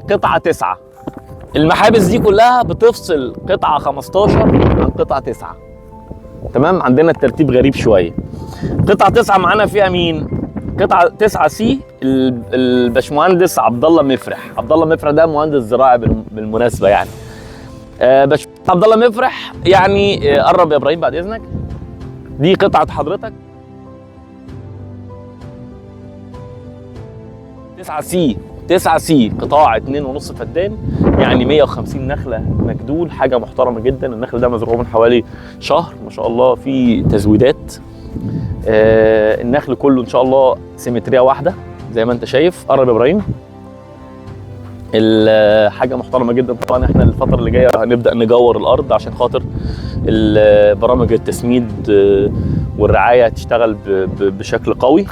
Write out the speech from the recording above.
بتفصل قطعه 9. المحابس دي كلها بتفصل قطعه 15 عن قطعه 9. تمام، عندنا الترتيب غريب شويه. قطعه 9 معانا فيها مين؟ قطعه 9 سي الباشمهندس عبد الله مفرح. عبد الله مفرح ده مهندس زراعي بالمناسبه يعني. باشمهندس عبد الله مفرح يعني. قرب يا ابراهيم بعد اذنك. دي قطعه حضرتك 9 سي قطاع 2.5 فدان، يعني 150 نخله مجدول، حاجه محترمه جدا. النخل ده مزروع من حوالي شهر ما شاء الله، في تزويدات. النخل كله ان شاء الله سيمتريه واحده زي ما انت شايف. قرب يا ابراهيم. الحاجه محترمه جدا. طبعا احنا الفتره اللي جايه هنبدا نجور الارض عشان خاطر برامج التسميد والرعايه تشتغل بشكل قوي.